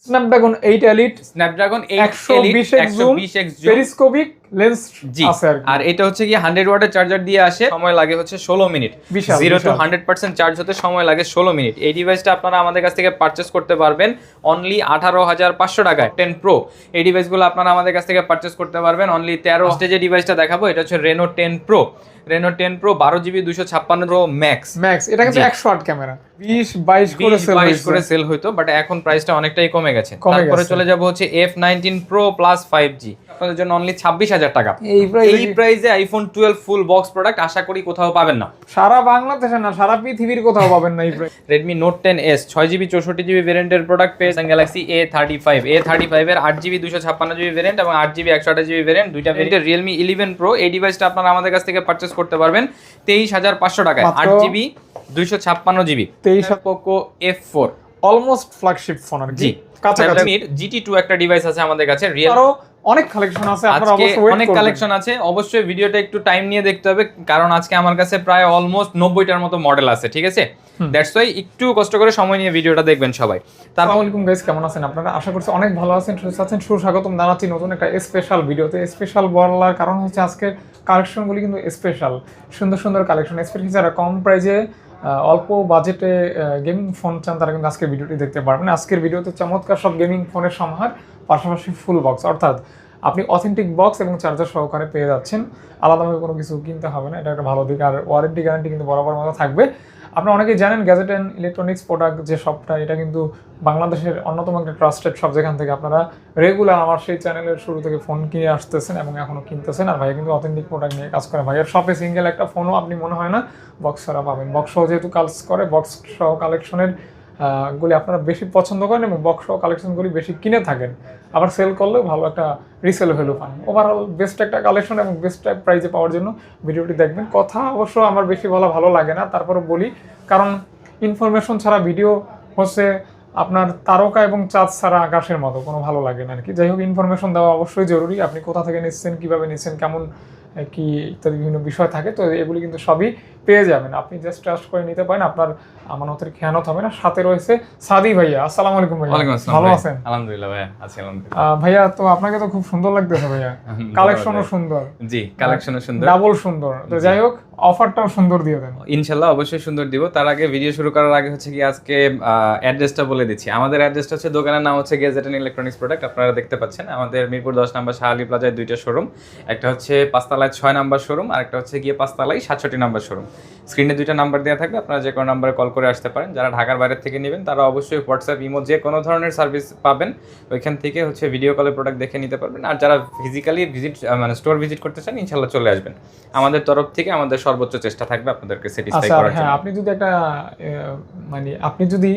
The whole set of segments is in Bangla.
Snapdragon 8 elite, Snapdragon 8 120x zoom, periscopic lens আছে আর এটা হচ্ছে কি 100 ওয়াটের চার্জার দিয়ে আসে, সময় লাগে হচ্ছে 16 মিনিট। 0 to 100% চার্জ হতে সময় লাগে 16 মিনিট। এই ডিভাইসটা আপনারা আমাদের কাছ থেকে পারচেজ করতে পারবেন অনলি 18,500 টাকায়। 10 প্রো এই ডিভাইসগুলো আপনারা আমাদের কাছ থেকে পারচেজ করতে পারবেন অনলি 13। যে ডিভাইসটা দেখাবো এটা হচ্ছে Reno 10 pro. Reno 10 pro 12GB 256 pro max. এটা কিন্তু 108 ক্যামেরা, 20-22 করে সেল হইতো, বাট এখন প্রাইসটা অনেকটাই কমে গেছে। তারপরে চলে যাব হচ্ছে F19 Pro Plus 5G, আপনাদের জন্য অনলি 26,000 টাকা। এই প্রাইসে আইফোন 12 ফুল বক্স প্রোডাক্ট আশা করি কোথাও পাবেন না, সারা বাংলাদেশে না সারা পৃথিবীর কোথাও পাবেন না এই price. Redmi Note 10s 6GB 64GB ভেরিয়েন্টের প্রোডাক্ট পেয়ে Galaxy A35 এর 8GB 256GB ভেরিয়েন্ট এবং 8GB 128GB ভেরিয়েন্ট, দুইটা ভেরিয়েন্টের Realme 11 Pro। এই ডিভাইসটা আপনারা আমাদের কাছ থেকে পারচেজ করতে পারবেন 23,500 টাকায়, 8GB 256GB। 23 Poco F4 almost flagship phone আর কি, কাছাকাছি। GT2 একটা ডিভাইস আছে আমাদের কাছে, আরো অনেক কালেকশন আছে, আপনারা অবশ্যই ওয়েট অনেক করবেন। কালেকশন আছে, অবশ্যই ভিডিওটা একটু টাইম নিয়ে দেখতে হবে, কারণ আজকে আমার কাছে প্রায় অলমোস্ট 90টার মতো মডেল আছে, ঠিক আছে? দ্যাটস ওয়াই একটু কষ্ট করে সময় নিয়ে ভিডিওটা দেখবেন সবাই। আসসালামু আলাইকুম গাইস, কেমন আছেন আপনারা? আশা করছি অনেক ভালো আছেন, সুস্থ আছেন। সুস্বাগতম জানাচ্ছি নতুন একটা স্পেশাল ভিডিওতে। স্পেশাল বলার কারণ হচ্ছে আজকের কালেকশনগুলি কিন্তু স্পেশাল, সুন্দর সুন্দর কালেকশন। স্পেশালি যারা কম প্রাইজে অল্প বাজেটে গেমিং ফোন চান তারা কিন্তু আজকের ভিডিওটি দেখতে পারবেন। আজকের ভিডিওতে চমৎকার সব গেমিং ফোনের সমাহার, পাশাপাশি ফুল বক্স, অর্থাৎ আপনি অথেন্টিক বক্স এবং চার্জার সহকারে পেয়ে যাচ্ছেন। আলাদাভাবে কোনো কিছু কিনতে হবে না, এটা একটা ভালো দিক। আর ওয়ারেন্টি গ্যারান্টি কিন্তু বরাবর মতো থাকবে। আপনারা অনেকেই জানেন গ্যাজেট অ্যান্ড ইলেকট্রনিক্স প্রোডাক্ট যে শপটা, এটা কিন্তু বাংলাদেশের অন্যতম একটা ট্রাস্টেড শপ, যেখান থেকে আপনারা রেগুলার আমার সেই চ্যানেলের শুরু থেকে ফোন কিনে আসতেছেন এবং এখনও কিনতেছেন। আর ভাইয়া কিন্তু অথেন্টিক প্রোডাক্ট নিয়ে কাজ করে। ভাইয়ার শপে সিঙ্গেল একটা ফোনও আপনি মনে হয় না বক্স ছাড়া পাবেন। বক্স সহ যেহেতু কাজ করে, বক্স সহ কালেকশনের গুলি আপনারা বেশি পছন্দ করেন এবং বক্স সহ কালেকশনগুলি বেশি কিনে থাকেন, আবার সেল করলেও ভালো একটা রিসেল ভ্যালু পান। ওভারঅল বেস্ট একটা কালেকশন এবং বেস্ট প্রাইজে পাওয়ার জন্য ভিডিওটি দেখবেন। কথা অবশ্য আমার বেশি বলা ভালো লাগে না, তারপরে বলি, কারণ ইনফরমেশন ছাড়া ভিডিও হচ্ছে আপনার তারকা এবং চাঁদ ছাড়া আকাশের মতো, কোনো ভালো লাগে না আর কি। যাই হোক, ইনফরমেশন দেওয়া অবশ্যই জরুরি। আপনি কোথা থেকে নিচ্ছেন, কীভাবে নিচ্ছেন, কেমন কি ইত্যাদি বিভিন্ন বিষয় থাকে, তো এগুলি কিন্তু সবই পেয়ে যাবেন। আপনি জাস্ট ট্রাস্ট করে নিতে পারেন, আপনার আমানতের খেয়ানত হবে না। সাথে রয়েছে সাদি ভাইয়া। আসসালামু আলাইকুম ভাইয়া, ভালো আছেন? আলহামদুলিল্লাহ ভাইয়া, আছি আলহামদুলিল্লাহ। ভাইয়া তো আপনাকে তো খুব সুন্দর লাগতেছে ভাইয়া, কালেকশনও সুন্দর। জি, কালেকশনও সুন্দর, ডাবল সুন্দর। তো যাই হোক, অফারটাও সুন্দর দিয়ে দেন ইনশাআল্লাহ। অবশ্যই সুন্দর দিব। তার আগে ভিডিও শুরু করার আগে হচ্ছে কি আজকে অ্যাড্রেসটা বলে দিচ্ছি। আমাদের অ্যাড্রেসটা হচ্ছে, দোকানের নাম হচ্ছে গ্যাজেট অ্যান্ড ইলেকট্রনিক্স প্রোডাক্ট। আপনারা দেখতে পাচ্ছেন আমাদের মিরপুর 10 নম্বর শাহ আলী প্লাজায় দুইটা শোরুম, একটা হচ্ছে 5 তলায় 6 নম্বর শোরুম, আর একটা হচ্ছে গিয়ে 5 তলায় 67 নম্বর শোরুম। স্ক্রিনে দুইটা নাম্বার দেওয়া থাকবে, আপনারা যে কোনো নাম্বারে কল করে আসতে পারেন। যারা ঢাকার বাইরে থেকে নেবেন তারা অবশ্যই হোয়াটসঅ্যাপ, ইমো যে কোনো ধরনের সার্ভিস পাবেন, ওইখান থেকে হচ্ছে ভিডিও কলে প্রোডাক্ট দেখে নিতে পারবেন। আর যারা ফিজিক্যালি মানে স্টোর ভিজিট করতে চান, ইনশাআল্লাহ চলে আসবেন। আমাদের তরফ থেকে আমাদের সর্বোচ্চ চেষ্টা থাকবে আপনাদেরকে স্যাটিসফাই করার জন্য। হ্যাঁ, আপনি যদি একটা মানে আপনি যদি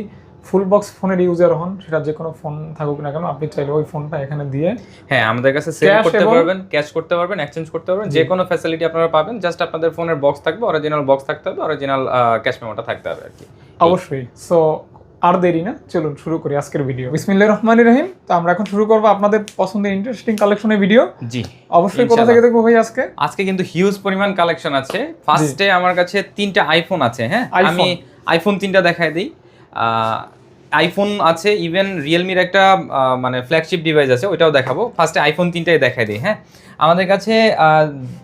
ফুল বক্স ফোনের ইউজার হন, সেটা যে কোনো ফোন থাকুক না কেন, আপনি চাইলে ওই ফোনটা এখানে দিয়ে হ্যাঁ আমাদের কাছে সেল করতে পারবেন, ক্যাশ করতে পারবেন, এক্সচেঞ্জ করতে পারবেন, যে কোনো ফ্যাসিলিটি আপনারা পাবেন। জাস্ট আপনাদের ফোনের বক্স থাকবে, অরিজিনাল বক্স থাকতে হবে, অরিজিনাল ক্যাশ মেমোটা থাকতে হবে আর কি। অবশ্যই। সো আর দেরি না, চলুন শুরু করি আজকের ভিডিও। বিসমিল্লাহির রহমানির রহিম। তো আমরা এখন শুরু করব আপনাদের পছন্দের ইন্টারেস্টিং কালেকশনের ভিডিও। জি অবশ্যই। কোথা থেকে দেখবো ভাই আজকে? আজকে কিন্তু হিউজ পরিমাণ কালেকশন আছে। ফার্স্টে আমার কাছে 3টা আইফোন আছে। হ্যাঁ, আমি আইফোন 3টা দেখাই দিই। আইফোন আছে, ইভেন রিয়েলমির একটা মানে ফ্ল্যাগশিপ ডিভাইস আছে, ওইটাও দেখাবো। ফার্স্টে আইফোন 3টাই দেখাই দিই। হ্যাঁ, আমাদের কাছে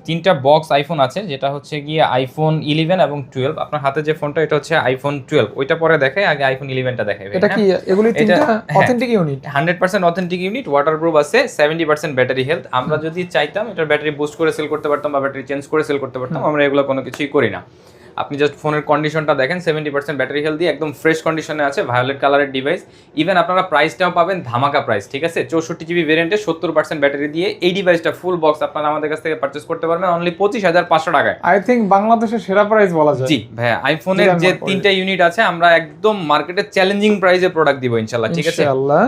3টা বক্স আইফোন আছে, যেটা হচ্ছে গিয়ে আইফোন 11 এবং 12। আপনার হাতে যে ফোনটা, এটা হচ্ছে আইফোন 12। ওইটা পরে দেখাই, আগে আইফোন 11টা দেখাই। এটা কি এগুলি 3টা authentic unit? 100% authentic unit, waterproof আছে, 70% ব্যাটারি হেলথ। আমরা যদি চাইতাম এটার ব্যাটারি বুস্ট করে সেল করতে পারতাম বা ব্যাটারি চেঞ্জ করে সেল করতে পারতাম, আমরা এগুলো কোনো কিছুই করি না। আপনি জাস্ট ফোনের কন্ডিশনটা দেখেন, 70% ব্যাটারি হেলথ দিয়ে একদম ফ্রেশ কন্ডিশনে আছে, ভায়োলেট কালারের ডিভাইস। ইভেন আপনারা প্রাইসটাও পাবেন ধামাকা প্রাইস, ঠিক আছে? 64GB ভেরিয়েন্টে 70% ব্যাটারি দিয়ে এই ডিভাইসটা ফুল বক্স আপনারা আমাদের কাছ থেকে পারচেজ করতে পারবেন অনলি 25,500 টাকায়। আই থিঙ্ক বাংলাদেশের সেরা প্রাইস বলা যায়। জি ভাইয়া, আইফোনের যে 3টা ইউনিট আছে, আমরা একদম মার্কেটে চ্যালেঞ্জিং প্রাইসে প্রোডাক্ট দিব ইনশাআল্লাহ, ঠিক আছে?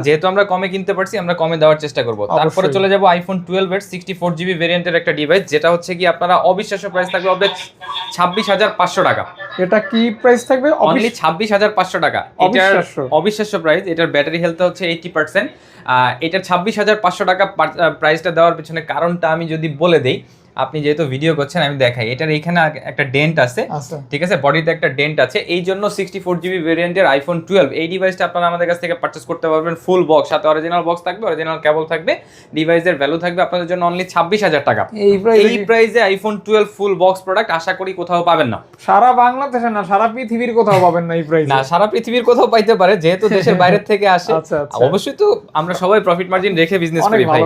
যেহেতু আমরা কমে কিনতে পারছি, আমরা কমে দেওয়ার চেষ্টা করব। তারপরে চলে যাব আইফোন 12 এর 64GB ভেরিয়েন্টের একটা ডিভাইস, যেটা হচ্ছে কি আপনারা অবিশ্বাস্য প্রাইস থাকবে 26,500 টাকা। এটা কি প্রাইস থাকবে? অনলি 26,500 টাকা। এটার অবিশ্বাস্য প্রাইস। এটার ব্যাটারি হেলথ হচ্ছে 80%। এটার 26,500 টাকা প্রাইসটা দেওয়ার পিছনে কারণটা আমি যদি বলে দেই, আপনি যেহেতু ভিডিও করছেন আমি দেখাই, এটার এখানে একটা ডেন্ট আছে, আচ্ছা ঠিক আছে, বডিতে একটা ডেন্ট আছে, এই জন্য 64GB ভেরিয়েন্টের আইফোন 12 এই ডিভাইসটা আপনারা আমাদের কাছ থেকে পারচেস করতে পারবেন ফুল বক্স, সাথে অরিজিনাল বক্স থাকবে, অরিজিনাল কেবল থাকবে, ডিভাইসের ভ্যালু থাকবে আপনাদের জন্য অনলি 26,000 টাকা। এই প্রাইসে আইফোন 12 ফুল বক্স প্রোডাক্ট আশা করি কোথাও পাবেন না, সারা বাংলাদেশে না সারা পৃথিবীর কোথাও পাবেন না এই প্রাইসে। না সারা পৃথিবীর কোথাও পাইতে পারে, যেহেতু দেশের বাইরে থেকে আসে। আচ্ছা, আচ্ছা। অবশ্যই তো আমরা সবাই প্রফিট মার্জিন রেখে বিজনেস করি ভাই।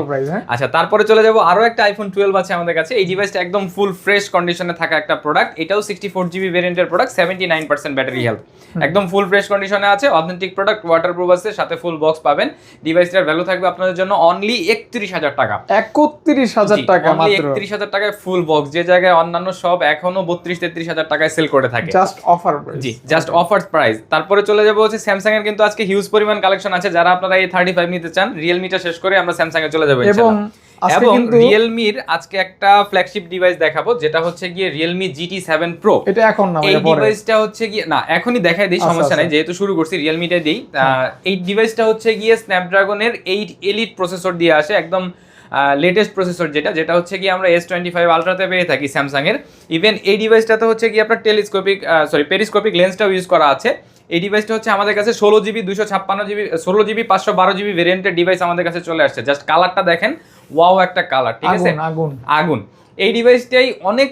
আচ্ছা, তারপরে চলে যাব আরো একটা আইফোন 12 আছে আমাদের কাছে। এই ডিভাইসটা একদম ফুল ফ্রেশ কন্ডিশনে থাকা একটা প্রোডাক্ট, এটাও 64GB ভেরিয়েন্টের প্রোডাক্ট, 79% ব্যাটারি হেলথ, একদম ফুল ফ্রেশ কন্ডিশনে আছে, অথেন্টিক প্রোডাক্ট, ওয়াটারপ্রুফ আছে, সাথে ফুল বক্স পাবেন। ডিভাইসটার ভ্যালু থাকবে আপনাদের জন্য অনলি 31,000 টাকা। 31,000 টাকা মাত্র, 31,000 টাকায় ফুল বক্স, যে জায়গায় অন্যান্য সব এখনো 32-33,000 টাকায় সেল করে থাকে। Just offer price. জি, জাস্ট অফার প্রাইস। তারপরে চলে যাব হচ্ছে স্যামসাং এর, কিন্তু আজকে হিউজ পরিমাণ কালেকশন আছে, যারা আপনারা এই 35 নিতে চান, রিয়েলমিটা শেষ করে আমরা স্যামসাং এ চলে যাব ইনশাআল্লাহ। এবং রিয়েলমির আজকে একটা ফ্ল্যাগশিপ ডিভাইস দেখাবো, যেটা হচ্ছে গিয়ে রিয়েলমি GT7 Pro। এটা এখন না, এই ডিভাইসটা হচ্ছে গিয়ে না এখনই দেখাই দেই, সমস্যা নাই, যেহেতু শুরু করছি রিয়েলমিটা দেই। এই ডিভাইসটা হচ্ছে গিয়ে স্ন্যাপড্রাগনের 8 এলিট প্রসেসর দিয়ে আসে, একদম লেটেস্ট প্রসেসর, যেটা হচ্ছে কি আমরা S25 আলট্রাতে পেয়ে থাকি স্যামসাং এর। ইভেন এই ডিভাইসটাতে হচ্ছে কি আপনার পেরিস্কোপিক লেন্সটাও ইউজ করা আছে। এই ডিভাইসটা হচ্ছে আমাদের কাছে 16GB 256GB 16GB 512GB ভেরিয়েন্টের ডিভাইস আমাদের কাছে চলে আসছে। জাস্ট কালারটা দেখেন, ওয়াও একটা কালার, ঠিক আছে, আগুন। এই ডিভাইসটাই অনেক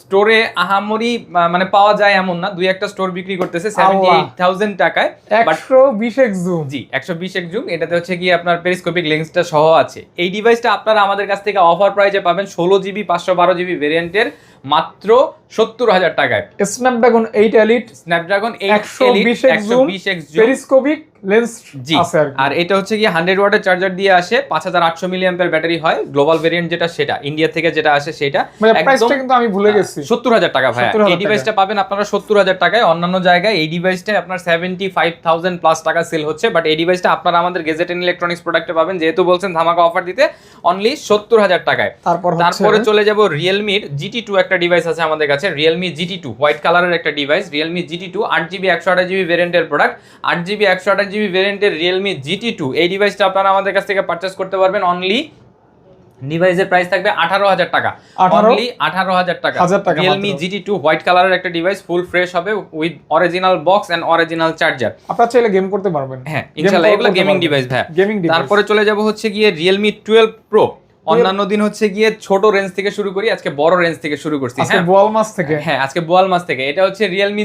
স্টোরে আহামরি মানে পাওয়া যায় এমন না, দুই একটা স্টোর বিক্রি করতেছে 78,000 টাকায়। 120x জুম, জি 120x জুম, এটাতে হচ্ছে কি আপনার পেরিস্কোপিক লেন্সটা সহ আছে। এই ডিভাইসটা আপনারা আমাদের কাছ থেকে অফার প্রাইসে পাবেন 16GB 512GB ভেরিয়েন্টের মাত্র 70,000 টাকায়। Snapdragon 8 elite, Snapdragon 120x zoom, periscopic lens আছে। আর এটা হচ্ছে কি 100 ওয়াটের চার্জার দিয়ে আসে, 5800 মিলিঅ্যাম্পিয়ার ব্যাটারি হয়। গ্লোবাল ভেরিয়েন্ট যেটা, সেটা ইন্ডিয়া থেকে যেটা আসে সেটা প্রাইসটা কিন্তু আমি ভুলে গেছি, 70,000 টাকা ভাই। এই ডিভাইসটা পাবেন আপনারা 70,000 টাকায়। অন্যান্য জায়গায় এই ডিভাইসটা আপনার 75,000 প্লাস টাকা সেল হচ্ছে, বাট এই ডিভাইসটা আপনারা আমাদের গেজেট এন্ড ইলেকট্রনিক্স প্রোডাক্টে পাবেন, যেহেতু বলছেন ধামাকা অফার দিতে, অনলি 70,000 টাকায়। তারপরে চলে যাব রিয়েলমির GT2 একটা ডিভাইস আছে আমাদের কাছে, রিয়েলমি GT2 হোয়াইট কালারের একটা device, Realme GT2 8GB 128GB ভেরিয়েন্টের প্রোডাক্ট, 8GB 128GB ভেরিয়েন্টের রিয়েলমি GT2। এই ডিভাইসটা আপনারা আমাদের কাছ থেকে পারচেজ করতে পারবেন অনলি, ডিভাইসের প্রাইস থাকবে 18,000 টাকা, অনলি 18,000 টাকা। রিয়েলমি GT2 হোয়াইট কালারের একটা ডিভাইস, ফুল ফ্রেশ হবে with original box and original charger. আপনারা চাইলে গেম করতে পারবেন, হ্যাঁ ইনশাআল্লাহ, এগুলো গেমিং ডিভাইস ভাই। তারপরে চলে যাব হচ্ছে গিয়ে রিয়েলমি 12 Pro। অন্যান্য দিন হচ্ছে গিয়ে ছোট রেঞ্জ থেকে শুরু করি, আজকে বড় রেঞ্জ থেকে শুরু করছি। হ্যাঁ, বোয়াল মাছ থেকে, হ্যাঁ আজকে বোয়াল মাছ থেকে। এটা হচ্ছে Realme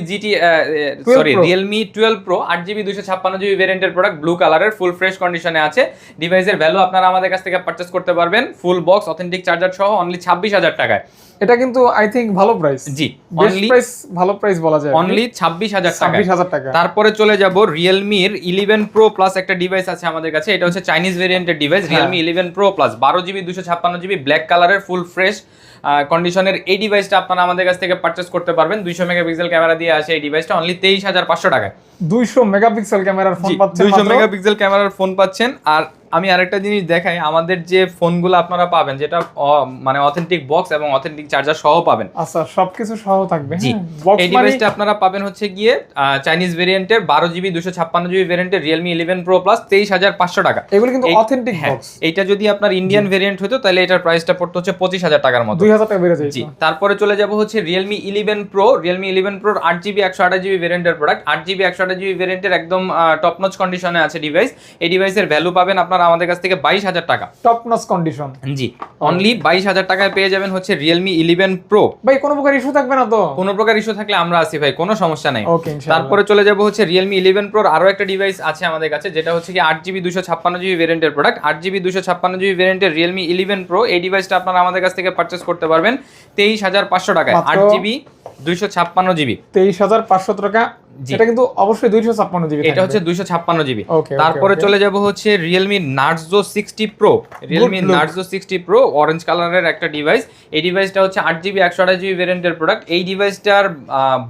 Realme 12 Pro 8GB 256GB ভেরিয়েন্টের প্রোডাক্ট, ব্লু কালারের, ফুল ফ্রেশ কন্ডিশনে আছে। ডিভাইসের ভ্যালু আপনারা আমাদের কাছ থেকে পারচেজ করতে পারবেন ফুল বক্স অথেন্টিক চার্জার সহ অনলি 26,000 টাকায়। এটা কিন্তু আই থিংক ভালো প্রাইস, জি অনলি প্রাইস, ভালো প্রাইস বলা যায়, অনলি 26,000 টাকা। তারপরে চলে যাব রিয়েলমির 11 Pro প্লাস একটা ডিভাইস আছে আমাদের কাছে, এটা হচ্ছে চাইনিজ ভেরিয়েন্টের device, Realme 11 Pro plus 12GB 256GB black কালারের ফুল ফ্রেশ কন্ডিশনের। এই ডিভাইসটা আপনারা আমাদের কাছ থেকে পারচেজ করতে পারবেন, 200 মেগাপিক্সেল ক্যামেরা দিয়ে আসে এই ডিভাইসটা, অনলি 23,500 টাকায়। 200 মেগাপিক্সেল ক্যামেরার ফোন পাচ্ছেন, 200 মেগাপিক্সেল ক্যামেরার ফোন পাচ্ছেন। আর আমি আরেকটা জিনিস দেখাই, আমাদের যে ফোনগুলো আপনারা পাবেন, যেটা মানে অথেন্টিক বক্স এবং অথেন্টিক চার্জার সহ পাবেন। আচ্ছা, সবকিছু সহ থাকবে। জি, এই ডিভাইসটা আপনারা পাবেন হচ্ছে গিয়ে চাইনিজ ভেরিয়েন্টের 12GB 256GB ভেরিয়েন্টের রিয়েলমি 11 Pro প্লাস 23,500 টাকা। এগুলো কিন্তু অথেন্টিক বক্স। এটা যদি আপনার ইন্ডিয়ান ভেরিয়েন্ট হতো তাহলে এটার প্রাইসটা পড়তো হচ্ছে 25,000 টাকার মতো, 2,000 টাকা বেড়ে যায়। জি, তারপরে চলে যাব হচ্ছে Realme 11 Pro। Realme 11 Pro 8GB 128GB ভেরিয়েন্টের প্রোডাক্ট, 8GB 128GB ভেরিয়েন্টের একদম টপ নচ কন্ডিশনে আছে ডিভাইস। এই ডিভাইসের ভ্যালু পাবেন আপনারা আমাদের কাছ থেকে 22,000 টাকা, টপ নচ কন্ডিশন। জি, অনলি 22,000 টাকায় পেয়ে যাবেন হচ্ছে রিয়েলমি 11 Pro। ভাই কোনো প্রকার ইস্যু থাকবে না তো? কোনো প্রকার ইস্যু থাকলে আমরা আছি ভাই, কোনো সমস্যা নাই। ওকে, ইনশাআল্লাহ। তারপরে চলে যাব হচ্ছে রিয়েলমি 11 Pro আরো একটা ডিভাইস আছে আমাদের কাছে, যেটা হচ্ছে কি 8GB 256GB ভেরিয়েন্টের প্রোডাক্ট, 8GB 256GB ভেরিয়েন্টের রিয়েলমি 11 Pro। এই ডিভাইসটা আপনারা আমাদের কাছ থেকে পারচেজ করতে পারবেন 23,500 টাকায়, 8GB 256GB, 23,500 টাকা। এটা কিন্তু অবশ্যই 256GB, এটা হচ্ছে 256GB। তারপরে চলে যাব হচ্ছে Realme Narzo 60 Pro। Realme Narzo 60 Pro orange কালারের একটা ডিভাইস। এই ডিভাইসটা হচ্ছে 8GB 128GB ভেরিয়েন্টের প্রোডাক্ট। এই ডিভাইসটার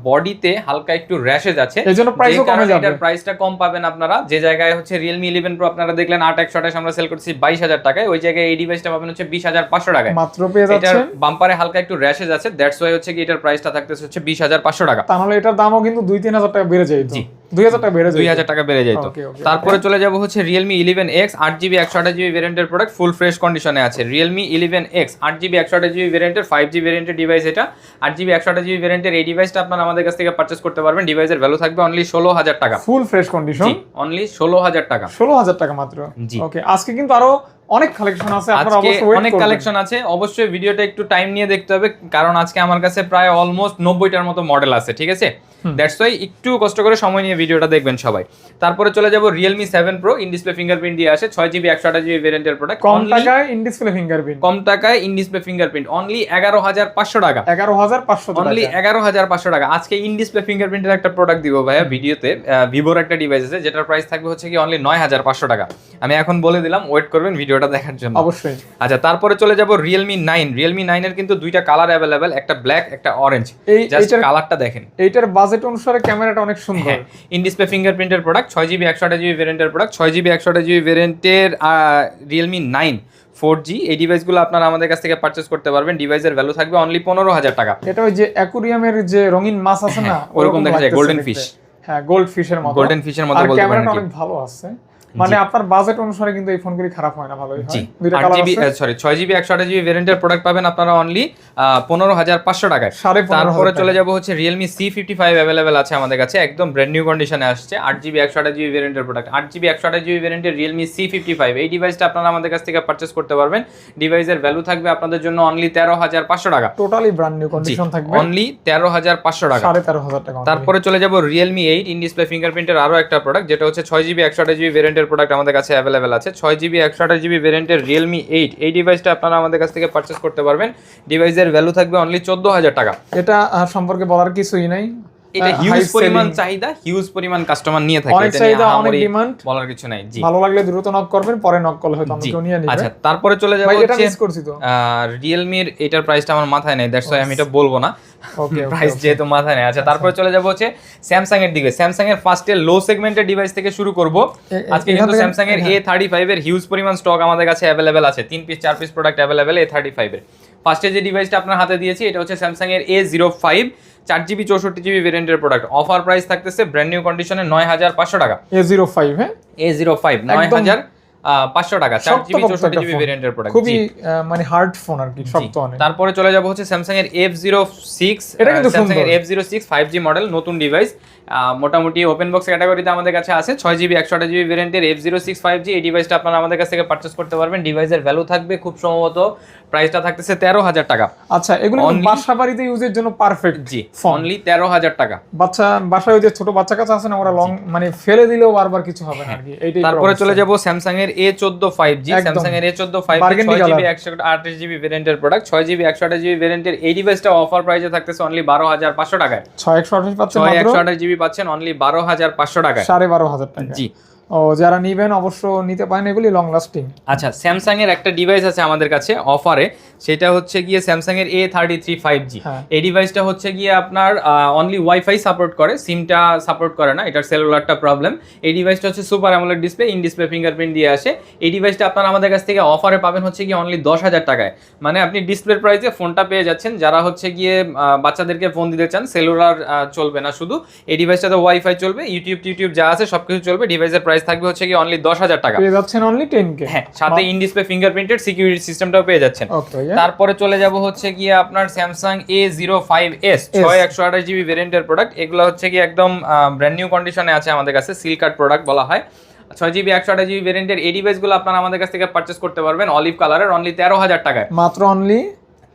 বডিতে হালকা একটু র্যাশেজ আছে, এজন্য প্রাইসও কমে যাবে, এটার প্রাইসটা কম পাবেন আপনারা। যে জায়গায় হচ্ছে Realme 11 Pro আপনারা দেখলেন 8,128 আমরা সেল করছি 22,000 টাকায়, ওই জায়গায় এই ডিভাইসটা পাবেন হচ্ছে 20,500 টাকায় মাত্র পেয়ে যাচ্ছেন। এটার বাম্পারে হালকা একটু র্যাশেজ আছে, দ্যাটস ওয়াই হচ্ছে কি এটার প্রাইসটা থাকতেছে হচ্ছে 20,500 টাকা। তাহলে এটার দামও কিন্তু 2-3,000 টাকা বেড়ে যায়। জি, 2000 টাকা বেড়ে যায়, 2000 টাকা বেড়ে যায়। তো Okay, okay, তারপরে চলে যাব হচ্ছে Realme 11X 8GB 128GB ভেরিয়েন্টের প্রোডাক্ট, ফুল ফ্রেশ কন্ডিশনে আছে। Realme 11X 8GB 128GB ভেরিয়েন্টের 5G ভেরিয়েন্টের ডিভাইস এটা। 8GB 128GB ভেরিয়েন্টের এই ডিভাইসটা আপনারা আমাদের কাছ থেকে পারচেজ করতে পারবেন। ডিভাইসের ভ্যালু থাকবে অনলি 16000 টাকা, ফুল ফ্রেশ কন্ডিশন, অনলি 16000 টাকা। 16000 টাকা মাত্র। জি। ওকে, আজকে কিন্তু আরো অনেক কালেকশন আছে, আপনারা আজকে অবশ্যই ওয়েট অনেক করবেন। কালেকশন আছে, অবশ্যই ভিডিওটা একটু টাইম নিয়ে দেখতে হবে, কারণ আজকে আমার কাছে প্রায় অলমোস্ট 90টার মতো মডেল আছে, ঠিক আছে? দ্যাটস ওয়াই একটু কষ্ট করে সময় নিয়ে ভিডিওটা দেখবেন সবাই। তারপরে চলে যাব Realme 7 Pro, in display fingerprint দিয়ে আসে, 6GB 128GB ভেরিয়েন্টের প্রোডাক্ট, কম টাকায় ইন ডিসপ্লে ফিঙ্গারপ্রিন্ট, কম টাকায় ইন ডিসপ্লে ফিঙ্গারপ্রিন্ট, অনলি 11500 টাকা, 11500 টাকা, অনলি 11500 টাকা। আজকে ইন ডিসপ্লে ফিঙ্গারপ্রিন্টের একটা প্রোডাক্ট দিব ভাইয়া ভিডিওতে। ভিভোর একটা ডিভাইস আছে যেটার প্রাইস থাকবে হচ্ছে কি অনলি 9500 টাকা। আমি এখন বলে দিলাম, ওয়েট করবেন ভিডিওটা দেখার জন্য অবশ্যই। আচ্ছা, তারপরে চলে যাব Realme 9। Realme 9 এর কিন্তু দুইটা কালার অ্যাভেলেবেল, একটা ব্ল্যাক একটা অরেঞ্জ। জাস্ট কালারটা দেখেন, এইটার বাজেট অনুসারে ক্যামেরাটা অনেক সুন্দর। ইন ডিসপ্লে ফিঙ্গারপ্রিন্টের প্রোডাক্ট, 6GB 128GB ভেরিয়েন্টের প্রোডাক্ট, 6GB 128GB ভেরিয়েন্টের Realme 9 4G। এই ডিভাইসগুলো আপনারা আমাদের কাছ থেকে পারচেজ করতে পারবেন। ডিভাইসের ভ্যালু থাকবে অনলি 15000 টাকা। এটা ওই যে অ্যাকুরিয়ামের যে রঙিন মাছ আছে না, ওরকম দেখা যায়, লাগতেছে গোল্ডেন দেখতে। ফিশ। হ্যাঁ, গোল্ড ফিশের মতো, গোল্ডেন ফিশের মতো আর বলতে পারেন ক্যামেরাটা কি। অনেক ভালো আছে, মানে আপনার বাজেট অনুসারে কিন্তু এই ফোনগুলি খারাপ হয় না, ভালোই হয়। জি, দুইটা কালার 8GB আছে, সরি 6GB 128GB ভেরিয়েন্টের প্রোডাক্ট পাবেন আপনারা অনলি 15500 টাকায়। 15,500 তারপরে টাকা। চলে যাব হচ্ছে Realme C55 अवेलेबल আছে আমাদের কাছে, একদম ব্র্যান্ড নিউ কন্ডিশনে আসছে। 8GB 128GB ভেরিয়েন্টের প্রোডাক্ট, 8GB 128GB ভেরিয়েন্টের Realme C55। এই ডিভাইসটা আপনারা আমাদের কাছ থেকে পারচেজ করতে পারবেন। ডিভাইসের ভ্যালু থাকবে আপনাদের জন্য অনলি 13500 টাকা, টোটালি ব্র্যান্ড নিউ কন্ডিশন থাকবে, অনলি 13500 টাকা। 13500 টাকা। তারপরে চলে যাব Realme 8 ইন ডিসপ্লে ফিঙ্গারপ্রিন্টের আরো একটা প্রোডাক্ট, যেটা হচ্ছে 6GB 128GB ভেরিয়েন্টের প্রোডাক্ট আমাদের কাছে अवेलेबल আছে। 6GB 128GB ভেরিয়েন্টের Realme 8 এই ডিভাইসটা আপনারা আমাদের কাছ থেকে পারচেজ করতে পারবেন। ডিভাইসের ভ্যালু থাকবে অনলি 14000 টাকা। এটা সম্পর্কে বলার কিছুই নাই, এটা হিউজ পরিমাণ চাহিদা, হিউজ পরিমাণ কাস্টমার নিয়ে থাকে, অনেক এটা চাহিদা, নিয়ে অনেক আমারই ডিমান্ড, বলার কিছু নাই। জি, ভালো লাগলে দ্রুত নক করবেন, পরে নক করলে হয়তো আমরা জি। কেউ নিয়ে নিবে। আচ্ছা, তারপরে চলে যাব ভাই, এটা হচ্ছে মিস করছি তো। Realme এর এটার প্রাইসটা আমার মাথায় নেই, দ্যাটস ওয়াই আমি এটা বলবো না, ওকে, প্রাইস যেহেতু মাথায় নেই। আচ্ছা, তারপরে চলে যাব হচ্ছে Samsung এর দিকে। Samsung এর ফার্স্টে লো সেগমেন্টের ডিভাইস থেকে শুরু করব। আজকে কিন্তু Samsung এর A35 এর হিউজ পরিমাণ স্টক আমাদের কাছে अवेलेबल আছে, 3 piece 4 piece product available A35 এর। ফার্স্টে যে ডিভাইসটা আপনার হাতে দিয়েছি এটা হচ্ছে Samsung এর A05 4GB 64GB ভেরিয়েন্টের প্রোডাক্ট। অফার প্রাইস থাকতেছে ব্র্যান্ড নিউ কন্ডিশনে 9500 টাকা। A05, হ্যাঁ, A05 9500 টাকা, 4GB 64GB ভেরিয়েন্টের প্রোডাক্ট। খুবই মানে হার্ড ফোন আর কি, শক্ত অনেক। তারপরে চলে যাব হচ্ছে Samsung এর F06। এটা কিন্তু Samsung এর সুন্দর। F06 5G মডেল, নতুন ডিভাইস, মোটামুটি ওপেন বক্স ক্যাটাগরিতে আমাদের কাছে আছে। 6GB 128GB ভেরিয়েন্টের F06 5G এই ডিভাইসটা আপনারা আমাদের কাছ থেকে পারচেজ করতে পারবেন। ডিভাইসের ভ্যালু থাকবে খুব সম্ভবত, প্রাইসটা থাকতেছে 13000 টাকা। আচ্ছা, এগুলো কিন্তু বাসা বাড়িতে ইউজের জন্য পারফেক্ট। জি, অনলি 13000 টাকা। বাসায় ওই যে ছোট বাচ্চা কাছে আছে না, ওরা লং মানে ফেলে দিলেও বারবার কিছু হবে না আর কি, এইটাই। তারপরে চলে যাব Samsung এর A14 5G। Samsung এর A14 5G 6GB 128GB ভেরিয়েন্টের প্রোডাক্ট, 6GB 128GB ভেরিয়েন্টের এই ডিভাইসটা অফার প্রাইসে থাকতেছে অনলি 12500 টাকায়। 6128 পাচ্ছেন মাত্র, 128GB পাচ্ছেন অনলি 12500 টাকায়, 12500 টাকা। জি। ও, যারা নিবেন অবশ্য নিতে পারেন, এগুলি লং লাস্টিং। আচ্ছা, স্যামসাং এর একটা ডিভাইস আছে আমাদের কাছে অফারে, সেটা হচ্ছে গিয়ে স্যামসাং এর A33 5G। এই ডিভাইসটা হচ্ছে গিয়ে আপনার অনলি ওয়াইফাই সাপোর্ট করে, সিমটা সাপোর্ট করে না, এটার সেলুলারটা প্রবলেম। এই ডিভাইসটা হচ্ছে super AMOLED display, in display fingerprint দিয়ে আসে। এই ডিভাইসটা আপনারা আমাদের কাছ থেকে অফারে পাবেন হচ্ছে গিয়ে অনলি 10000 টাকায়, মানে আপনি ডিসপ্লের প্রাইসে ফোনটা পেয়ে যাচ্ছেন। যারা হচ্ছে গিয়ে বাচ্চাদেরকে ফোন দিতে চান, সেলুলার চলবে না শুধু, এই ডিভাইসটাতে ওয়াইফাই চলবে, ইউটিউব যা আছে সবকিছু চলবে। ডিভাইসের প্রাইস থাকবে হচ্ছে গিয়ে অনলি 10000 টাকা, পেয়ে যাচ্ছেন অনলি 10K। হ্যাঁ, সাথে ইন ডিসপ্লে ফিঙ্গারপ্রিন্টেড সিকিউরিটি সিস্টেমটাও পেয়ে যাচ্ছেন। তারপরে চলে যাব হচ্ছে গিয়ে আপনার Samsung A05s 6128GB ভেরিয়েন্টের প্রোডাক্ট। এগুলো হচ্ছে গিয়ে একদম ব্র্যান্ড নিউ কন্ডিশনে আছে আমাদের কাছে, সিল কাট প্রোডাক্ট বলা হয়। 6GB 128GB ভেরিয়েন্টের এই ডিভাইসগুলো আপনারা আমাদের কাছ থেকে পারচেজ করতে পারবেন অলিভ কালারের অনলি 13000 টাকায়, মাত্র অনলি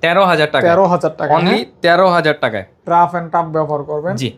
13000 টাকা, 13000 টাকা, অনলি 13000 টাকায়। রাফ এন্ড টাফ ব্যবহার করবেন, জি,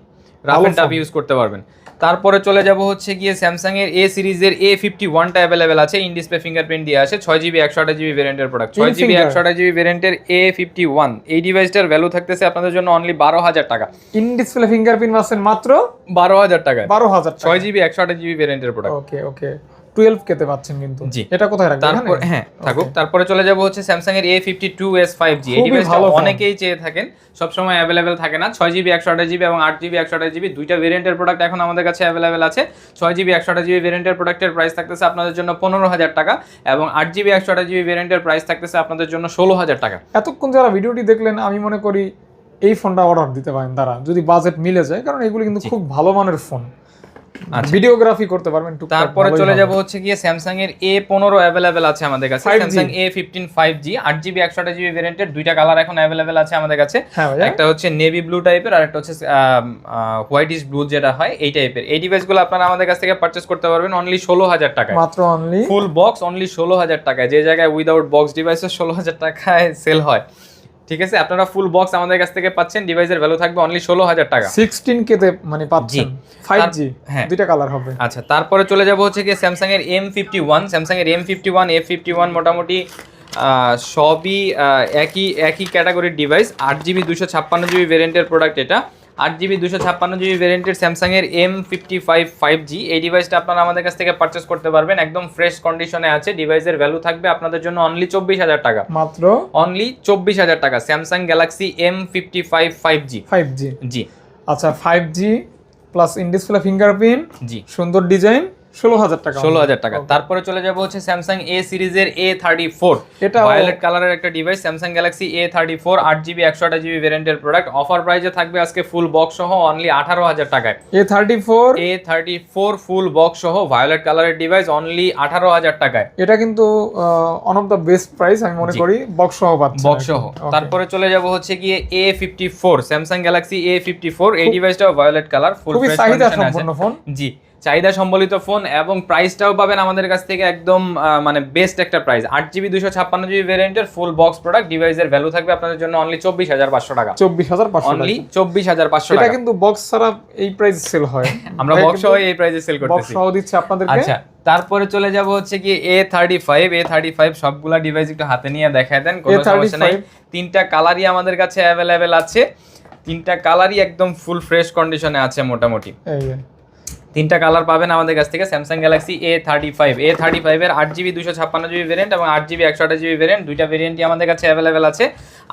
রাফ এন্ড টাফ ইউজ করতে পারবেন। তারপরে চলে যাব হচ্ছে গিয়ে Samsung এর A সিরিজের A51 টা अवेलेबल আছে, ইন ডিসপ্লে ফিঙ্গারপ্রিন্ট দিয়ে আসে, 6GB 128GB ভেরিয়েন্টের প্রোডাক্ট, 6GB 128GB ভেরিয়েন্টের A51। এই ডিভাইসটার ভ্যালু থাকতেছে আপনাদের জন্য অনলি 12000 টাকা, ইন ডিসপ্লে ফিঙ্গারপ্রিন্ট পাচ্ছেন মাত্র 12000 টাকায়, 12000 টাকা, 6GB 128GB ভেরিয়েন্টের প্রোডাক্ট। ওকে 12 কেতে পাচ্ছেন কিন্তু। জি, এটা কোথায় রাখবেন? তারপর হ্যাঁ থাকুক। তারপরে চলে যাব হচ্ছে Samsung এর A52s 5G। এই ডিভাইসটা অনেকেই চেয়ে থাকেন, সব সময় अवेलेबल থাকে না। 6GB 128GB এবং 8GB 128GB দুইটা ভেরিয়েন্টের প্রোডাক্ট এখন আমাদের কাছে अवेलेबल আছে। 6GB 128GB ভেরিয়েন্টের প্রোডাক্টের প্রাইস থাকতেছে আপনাদের জন্য 15000 টাকা এবং 8GB 128GB ভেরিয়েন্টের প্রাইস থাকতেছে আপনাদের জন্য 16000 টাকা। এতক্ষণ যারা ভিডিওটি দেখলেন, আমি মনে করি এই ফোনটা অর্ডার দিতে পারেন তারা, যদি বাজেট মিলে যায়, কারণ এগুলো কিন্তু খুব ভালো মানের ফোন। ভিডিওগ্রাফি করতে পারবেন টুকটাক। তারপরে ভালোই চলে হবে। যাব হচ্ছে গিয়ে স্যামসাং এর A15 অ্যাভেলেবেল আছে আমাদের কাছে, 5G Samsung A15 5G 8GB 128GB ভেরিয়েন্টের দুইটা কালার এখন অ্যাভেলেবেল আছে আমাদের কাছে। হ্যাঁ ভাইয়া। একটা হচ্ছে নেভি ব্লু টাইপের আর একটা হচ্ছে হোয়াইটিশ ব্লু যেটা হয় এই টাইপের। এই ডিভাইসগুলো আপনারা আমাদের কাছ থেকে পারচেজ করতে পারবেন অনলি 16000 টাকায়, মাত্র অনলি ফুল বক্স অনলি 16000 টাকায়। যে জায়গায় উইদাউট বক্স ডিভাইসের 16000 টাকায় সেল হয়, ঠিক আছে, আপনারা ফুল বক্স আমাদের কাছ থেকে পাচ্ছেন, ডিভাইসের ভ্যালু থাকবে অনলি 16000 টাকা। 16K তে মানে পাচ্ছেন 5G, হ্যাঁ দুইটা কালার হবে। আচ্ছা, তারপরে চলে যাব হচ্ছে কি স্যামসাং এর M51, স্যামসাং এর M51 F51 মোটামুটি সবই একই ক্যাটাগরির ডিভাইস। 8GB 256GB ভেরিয়েন্টের প্রোডাক্ট এটা। 8GB 256GB ভেরিয়েন্টের স্যামসাং এর M55 5G এই ডিভাইসটা আপনারা আমাদের কাছ থেকে পারচেজ করতে পারবেন, একদম ফ্রেশ কন্ডিশনে আছে। ডিভাইসের ভ্যালু থাকবে আপনাদের জন্য অনলি 24000 টাকা, মাত্র অনলি 24000 টাকা। Samsung Galaxy M55 5G 5G। জি আচ্ছা 5G plus in display fingerprint, জি সুন্দর ডিজাইন, 16000 টাকা। 16000 টাকা। তারপরে চলে যাব হচ্ছে স্যামসাং A সিরিজের A34, এটা ভায়োলেট কালারের একটা device, Samsung Galaxy A34 8GB 128GB ভেরিয়েন্টের প্রোডাক্ট। অফার প্রাইসে থাকবে আজকে ফুল বক্স সহ অনলি 18000 টাকায়। A34 ফুল বক্স সহ ভায়োলেট কালারের ডিভাইস অনলি 18000 টাকায়। এটা কিন্তু one of the best price আমি মনে করি, বক্স সহ পাচ্ছেন। বক্স সহ। তারপরে চলে যাব হচ্ছে গিয়ে A54, স্যামসাং গ্যালাক্সি A54 এই ডিভাইসটাও ভায়োলেট কালার, ফুল খুবই ফ্রেশ চাহিদা কন্ডিশনে আছে। সম্পন্ন ফোন। জি চাহিদা সম্বলিত ফোন এবং প্রাইসটাও পাবেন আমাদের কাছ থেকে একদম মানে বেস্ট একটা প্রাইস। 8GB 256GB ভেরিয়েন্টের ফুল বক্স প্রোডাক্ট, ডিভাইসের ভ্যালু থাকবে আপনাদের জন্য অনলি 24500 টাকা, 24500 অনলি 24500 এটা টাকা। কিন্তু বক্স ছাড়া এই প্রাইস সেল হয়, আমরা বক্স সহ এই প্রাইসে সেল বক্স করতেছি। সহ দিচ্ছে আপনাদেরকে। আচ্ছা তারপরে চলে যাব হচ্ছে কি A35 সবগুলা ডিভাইস একটু হাতে নিয়ে দেখায় দেন, কোনো সমস্যা নাই। তিনটা কালারই আমাদের কাছে অ্যাভেলেবেল আছে, তিনটা কালারই একদম ফুল ফ্রেশ কন্ডিশনে আছে মোটামুটি। এই যে তিনটা কালার পাবেন আমাদের কাছ থেকে স্যামসাং গ্যালাক্সি A35 এর 8GB 256GB ভেরিয়েন্ট এবং 8GB 128GB ভেরিয়েন্ট, দুইটা ভেরিয়েন্টই আমাদের কাছে অ্যাভেলেবেল আছে।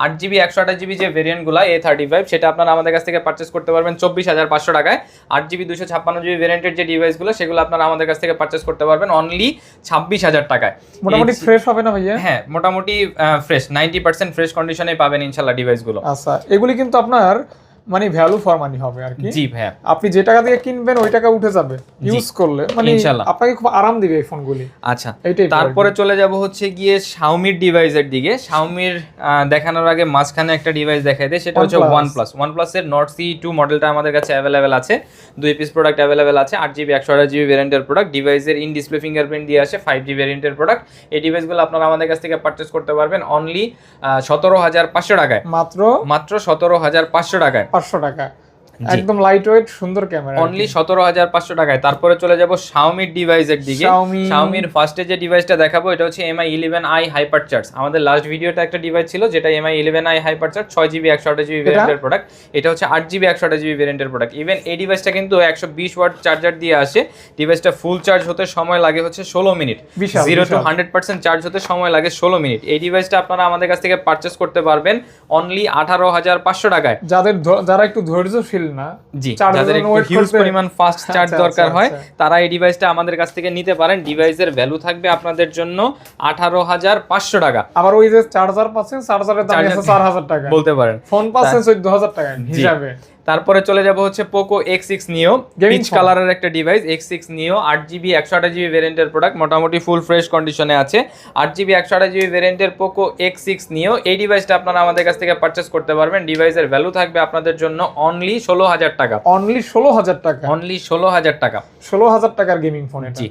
8GB 128GB যে ভেরিয়েন্টগুলো A35 সেটা আপনারা আমাদের কাছ থেকে পারচেজ করতে পারবেন 24500 টাকায়। 8GB 256GB ভেরিয়েন্টের যে ডিভাইসগুলো সেগুলো আপনারা আমাদের কাছ থেকে পারচেজ করতে পারবেন অনলি 26000 টাকায়। মোটামুটি ফ্রেশ হবে না ভাইয়া? হ্যাঁ মোটামুটি ফ্রেশ, 90% ফ্রেশ কন্ডিশনে পাবেন ইনশাআল্লাহ ডিভাইসগুলো। আচ্ছা এগুলি কিন্তু আপনার মানে ভ্যালু ফর মানি হবে আর কি। জি ভাইয়া, আপনি যে টাকা দিয়ে কিনবেন ওই টাকা উঠে যাবে ইউজ করলে, মানে ইনশাআল্লাহ আপনাকে খুব আরাম দিবে এই ফোনগুলি। আচ্ছা এইটাই তারপরে চলে যাব হচ্ছে গিয়ে শাওমির ডিভাইসের দিকে। শাওমির দেখানোর আগে মাঝখানে একটা ডিভাইস দেখাই দেয়, সেটা হচ্ছে OnePlus এর Nord CE2 মডেলটা আমাদের কাছে অ্যাভেলেবেল আছে, দুই পিস প্রোডাক্ট অ্যাভেলেবেল আছে। 8GB 128GB ভেরিয়েন্টের প্রোডাক্ট, ডিভাইসের ইন ডিসপ্লে ফিঙ্গারপ্রিন্ট দিয়ে আসে, 5G ভেরিয়েন্টের প্রোডাক্ট। এই ডিভাইসগুলো আপনারা আমাদের কাছ থেকে পারচেজ করতে পারবেন অনলি 17500 টাকায়, মাত্র 17500 টাকায়, 500 টাকা, একদম লাইট ওয়েট সুন্দর ক্যামেরা, অনলি 17500 টাকায়। তারপরে চলে যাব শাওমির ডিভাইসের দিকে। শাওমির ফার্স্টে যে ডিভাইসটা দেখাবো এটা হচ্ছে MI 11i হাইপারচার্জ। আমাদের লাস্ট ভিডিওটা একটা ডিভাইস ছিল যেটা MI 11i হাইপারচার্জ 6GB 128GB ভেরিয়েন্টের প্রোডাক্ট, এটা হচ্ছে 8GB 128GB ভেরিয়েন্টের প্রোডাক্ট। ইভেন এই ডিভাইসটা কিন্তু 120 ওয়াট চার্জার দিয়ে আসে, ডিভাইসটা ফুল চার্জ হতে সময় লাগে হচ্ছে 16 মিনিট, 0 to 100% চার্জ হতে সময় লাগে 16 মিনিট। এই ডিভাইসটা আপনারা আমাদের কাছ থেকে পারচেজ করতে পারবেন অনলি 18500 টাকায়। যারা একটু ধৈর্যশীল না, জি যাদের একটু হিউজ পরিমাণ ফাস্ট চার্জ দরকার হয় তারা এই ডিভাইসটা আমাদের কাছ থেকে নিতে পারেন। ডিভাইসের ভ্যালু থাকবে আপনাদের জন্য 18500 টাকা। আবার ওই যে চার্জার পাচ্ছেন, চার্জারের দাম আছে 4000 টাকা বলতে পারেন, ফোন পাচ্ছেন 14000 টাকা হিসাবে। তারপরে চলে যাব হচ্ছে Poco X6 Neo, পিচ কালারের একটা device. X6 Neo 8GB 128GB ভেরিয়েন্টের প্রোডাক্ট, মোটামুটি ফুল ফ্রেশ কন্ডিশনে আছে। 8GB 128GB ভেরিয়েন্টের Poco X6 Neo এই ডিভাইসটা আপনারা আমাদের কাছ থেকে পারচেজ করতে পারবেন। ডিভাইসের ভ্যালু থাকবে আপনাদের জন্য অনলি 16000 টাকা, অনলি 16000 টাকা, অনলি 16000 টাকা, 16000 টাকার গেমিং ফোন এটা। জি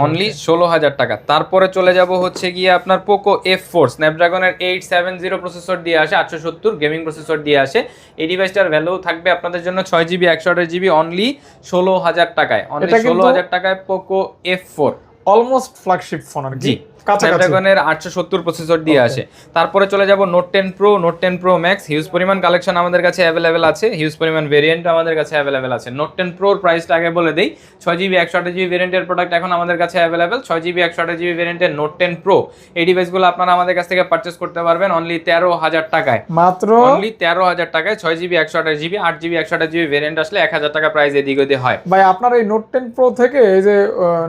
অনলি 16000 টাকা। তারপরে চলে যাব হচ্ছে গিয়ে আপনার Poco F4 স্ন্যাপড্রাগনের 870 প্রসেসর দিয়ে আসে, 870 গেমিং প্রসেসর দিয়ে আসে। এই ডিভাইসটার ভ্যালু থাকবে আপনাদের জন্য 6GB 128GB অনলি 16000 টাকায়, অনলি 16000 টাকায় Poco F4 almost flagship phone আর কি, স্ন্যাপড্রাগনের 870 প্রসেসর দিয়ে আসে। তারপরে চলে যাব Note 10 Pro, Note 10 Pro Max, huge পরিমাণ কালেকশন আমাদের কাছে অ্যাভেলেবেল আছে, হিউজ পরিমাণ ভেরিয়েন্ট আমাদের কাছে অ্যাভেলেবেল আছে। Note 10 Pro এর প্রাইসটা আগে বলে দেই, 6GB 128GB ভেরিয়েন্টের প্রোডাক্ট এখন আমাদের কাছে অ্যাভেলেবেল। 6GB 128GB ভেরিয়েন্টের Note 10 Pro এই ডিভাইসগুলো আপনারা আমাদের কাছ থেকে পারচেজ করতে পারবেন অনলি 13000 টাকায়, মাত্র অনলি 13000 টাকায়। 6GB 128GB 8GB 128GB variant আসলে 1000 টাকা প্রাইস এদিক ওদিক হয়। ভাই আপনার এই Note 10 Pro থেকে এই যে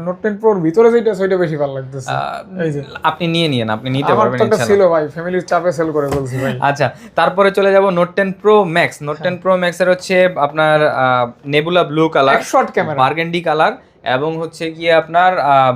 Note 10 Pro এর ভিতরে ভিতরে যেটা সেটা বেশি ভালো লাগতেছে। এই যে আপনি নিয়ে নিন, আপনি নিতে আমার পারবেন তো একটা ছিল ইনশাআল্লাহ। ভাই, ফ্যামিলির চাপে সেল করে বলছি ভাই। আচ্ছা, তারপরে চলে যাব note 10 pro max. Note 10 pro max এর হচ্ছে আপনার nebula blue colour, short camera, burgundy colour এবং হচ্ছে গিয়ে আপনার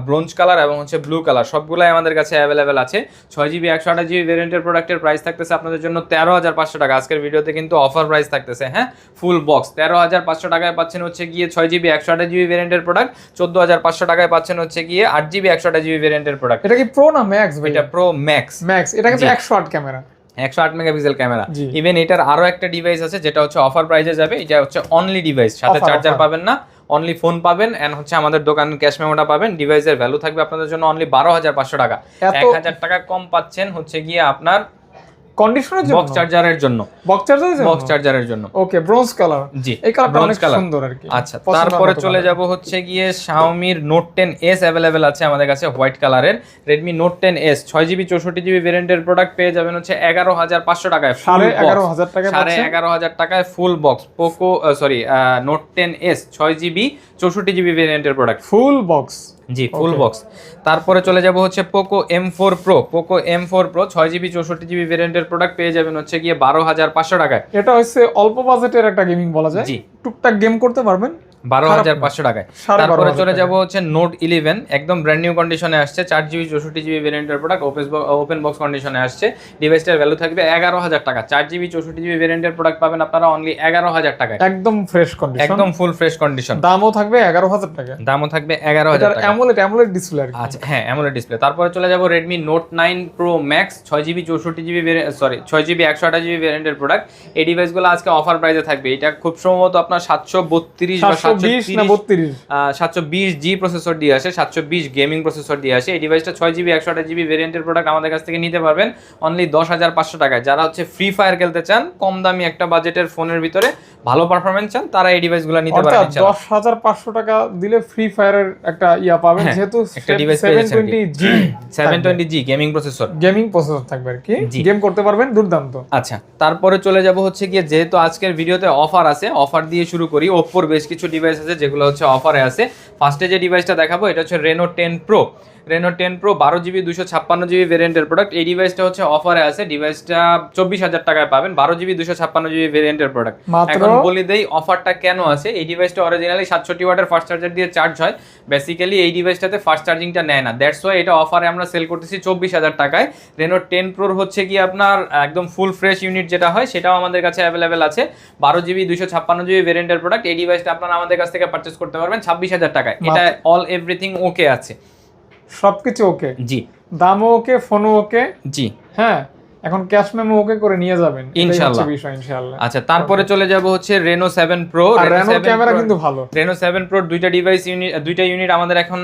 ব্রোঞ্জ কালার এবং হচ্ছে ব্লু কালার, সবগুলাই আমাদের কাছে অ্যাভেলেবেল আছে। 6GB 128GB ভেরিয়েন্টের প্রোডাক্টের প্রাইস থাকতেছে আপনাদের জন্য 13,500 টাকা। আজকের ভিডিওতে কিন্তু অফার প্রাইস থাকতেছে, হ্যাঁ, ফুল বক্স 13,500 টাকায় পাচ্ছেন হচ্ছে গিয়ে 6GB 128GB ভেরিয়েন্টের প্রোডাক্ট, 14,500 টাকায় পাচ্ছেন হচ্ছে গিয়ে 8GB 128GB ভেরিয়েন্টের প্রোডাক্ট। এটা কি প্রো না ম্যাক্স ভাই? এটা প্রো ম্যাক্স। ম্যাক্স, এটা কিন্তু 108 ক্যামেরা, 108 মেগাপিক্সেল ক্যামেরা। জি। ইভেন এটার আরো একটা ডিভাইস আছে যেটা হচ্ছে অফার প্রাইসে যাবে। এটা হচ্ছে অনলি ডিভাইস, সাথে Offer, চার্জার offer। পাবেন না, অনলি ফোন পাবেন এন্ড হচ্ছে আমাদের দোকানের ক্যাশ মেমোটা পাবেন। ডিভাইসের ভ্যালু থাকবে আপনাদের জন্য অনলি 12,500 টাকা। এত 1,000 টাকা কম পাচ্ছেন হচ্ছে গিয়ে আপনার কন্ডিশনের জন্য, বক্স চার্জারের জন্য। বক্স চার্জারের জন্য, বক্স চার্জারের জন্য। ওকে, ব্রোঞ্জ কালার। জি, এই কালারটা ব্রোঞ্জ অনেক কালার, সুন্দর আর কি। আচ্ছা, তারপরে চলে যাব হচ্ছে গিয়ে Xiaomi Note 10s अवेलेबल আছে আমাদের কাছে হোয়াইট কালারের। Redmi Note 10s 6GB 64GB ভেরিয়েন্টের প্রোডাক্ট পেয়ে যাবেন হচ্ছে 11,500 টাকায়, 11,500 টাকায় পাচ্ছেন, 11,500 টাকায় full box Poco Note 10s 6GB 64GB ভেরিয়েন্টের প্রোডাক্ট, ফুল বক্স। জি, ফুল বক্স। তারপরে চলে যাব হচ্ছে Poco M4 Pro। Poco M4 Pro 6GB 64GB ভেরিয়েন্টের প্রোডাক্ট পেয়ে যাবেন হচ্ছে গিয়ে 12,500 টাকায়। এটা হচ্ছে অল্প বাজেটের একটা গেমিং বলা যায়, জি, টুকটাক গেম করতে পারবেন 12,500 টাকায়। 12,500 তারপরে চলে টাকা। যাব হচ্ছে নোট 11, একদম ব্র্যান্ড নিউ কন্ডিশনে আসছে, 4GB 64GB ভেরিয়েন্টের প্রোডাক্ট, ওপেন বক্স কন্ডিশনে আসছে। ডিভাইসটার ভ্যালু থাকবে 11,000 টাকা। 4GB 64GB ভেরিয়েন্টের প্রোডাক্ট পাবেন আপনারা অনলি 11,000 টাকায়, একদম ফ্রেশ কন্ডিশন, একদম ফুল ফ্রেশ কন্ডিশন। দামও থাকবে 11,000 টাকা, দামও থাকবে 11,000 এটার টাকা। অ্যামোলেড ডিসপ্লে আর কি। আচ্ছা, হ্যাঁ, অ্যামোলেড ডিসপ্লে। তারপরে চলে যাব Redmi Note 9 Pro Max 6GB 64GB 6GB 128GB ভেরিয়েন্টের প্রোডাক্ট। এই ডিভাইসগুলো আজকে অফার প্রাইসে থাকবে। এটা খুব সম্ভবত আপনার 732 বা 720 না 32 720G প্রসেসর দিয়ে আসে, 720 গেমিং প্রসেসর দিয়ে আসে। এই ডিভাইসটা 6GB 128GB ভেরিয়েন্টের প্রোডাক্ট আমাদের কাছ থেকে নিতে পারবেন অনলি 10,500 টাকায়। যারা হচ্ছে ফ্রি ফায়ার খেলতে চান, কম দামি একটা বাজেটের ফোনের ভিতরে ভালো পারফরম্যান্স চান, তারা এই ডিভাইসগুলো নিতে পারেন। 10,500 টাকা দিলে ফ্রি ফায়ারের একটা ইয়া পাবেন, যেহেতু একটা ডিভাইস পেয়ে যাচ্ছেন 720G 720G gaming processor, gaming processor থাকবে আর কি, গেম করতে পারবেন দুর্দান্ত। আচ্ছা, তারপরে চলে যাব হচ্ছে গিয়ে, যেহেতু আজকের ভিডিওতে অফার আছে, অফার দিয়ে শুরু করি। ওপ্পোর বেশ কিছু ডিভাইস আছে যেগুলো হচ্ছে অফারে আছে। ফার্স্টে যে ডিভাইসটা দেখাবো এটা হচ্ছে Reno 10 Pro। Reno 10 Pro 12GB 256GB ভেরিয়েন্টের প্রোডাক্ট। এই ডিভাইসটা হচ্ছে অফারে আছে। ডিভাইসটা 24,000 টাকায় পাবেন, 12GB 256GB ভেরিয়েন্টের প্রোডাক্ট। এখন বলে দেই অফারটা কেন আছে। এই ডিভাইসটা অরিজিনালি 67 ওয়াটের ফাস্ট চার্জার দিয়ে চার্জ হয়। বেসিক্যালি এই ডিভাইসটাতে ফাস্ট চার্জিংটা নেয় না, দ্যাটস ওয়াই এটা অফারে আমরা সেল করতেছি 24,000 টাকায়। Reno 10 Pro হচ্ছে কি আপনার একদম ফুল ফ্রেশ ইউনিট যেটা হয়, সেটাও আমাদের কাছে অ্যাভেলেবেল আছে। 12GB 256GB ভেরিয়েন্টের প্রোডাক্ট। এই ডিভাইসটা আপনারা আমাদের কাছ থেকে পারচেজ করতে পারবেন 26,000 টাকায়। এটা অল এভরিথিং ওকে আছে, সবকিছু ওকে, জি, দামও ওকে, ফোনও ওকে, জি, হ্যাঁ। এখন ক্যাশ মেমো ওকে করে নিয়ে যাবেন ইনশাআল্লাহ, বিষয় ইনশাআল্লাহ। আচ্ছা, তারপরে চলে যাব হচ্ছে Reno 7 Pro। Reno ক্যামেরা কিন্তু ভালো। Reno 7 Pro দুইটা ইউনিট আমাদের এখন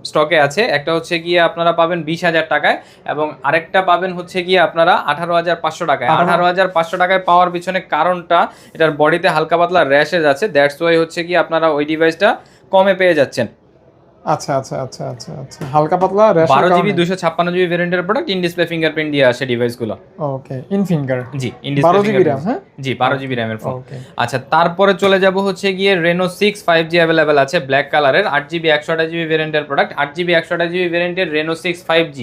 স্টকে আছে। একটা হচ্ছে গিয়ে আপনারা পাবেন 20,000 টাকায় এবং আরেকটা পাবেন হচ্ছে গিয়ে আপনারা 18,500 টাকায়। 18,500 টাকায় পাওয়ার পিছনে কারণটা, এটার বডিতে হালকা পাতলা র্যাশেজ আছে, দ্যাটস ওয়াই হচ্ছে কি আপনারা ওই ডিভাইসটা কমে পেয়ে যাচ্ছেন। আচ্ছা আচ্ছা আচ্ছা আচ্ছা আচ্ছা, হালকা পাতলা র্যাশ, 12GB 256GB ভেরিয়েন্টের প্রোডাক্ট, ইন ডিসপ্লে ফিঙ্গারপ্রিন্ট দিয়ে আসে ডিভাইসগুলো। ওকে, ইন ফিঙ্গার, জি, ইন ডিসপ্লে 12GB RAM, হ্যাঁ, জি, 12GB RAM এর ফোন। ওকে, আচ্ছা, তারপরে চলে যাব হচ্ছে গিয়ে Reno 6 5G अवेलेबल আছে ব্ল্যাক কালারের, 8GB 128GB ভেরিয়েন্টের প্রোডাক্ট। 8GB 128GB ভেরিয়েন্টের Reno 6 5G।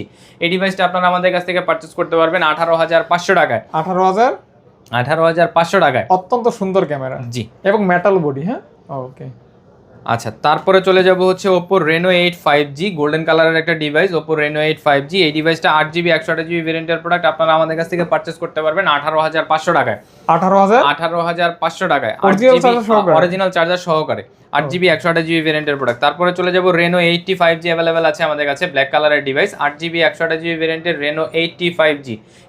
এই ডিভাইসটা আপনারা আমাদের কাছ থেকে পারচেজ করতে পারবেন 18,500 টাকায়। 18,500 টাকায়। অত্যন্ত সুন্দর ক্যামেরা, জি, এবং মেটাল বডি, হ্যাঁ, ওকে। আচ্ছা, তারপরে চলে যাব হচ্ছে Oppo Reno 8 5G, গোল্ডেন কালারের একটা ডিভাইস, Oppo Reno 8 5G। এই ডিভাইসটা 8GB 128GB ভেরিয়েন্টের প্রোডাক্ট। আপনারা আমাদের কাছ থেকে পারচেজ করতে পারবেন 18,500 টাকায়। 18,500 টাকায় অরিজিনাল চার্জার সহকারে, 8GB 128GB ভেরিয়েন্টের প্রোডাক্ট। তারপরে চলে যাব Reno 80 5G अवेलेबल আছে আমাদের কাছে, ব্ল্যাক কালারের ডিভাইস, 8GB 128GB ভেরিয়েন্টের Reno 80 5G।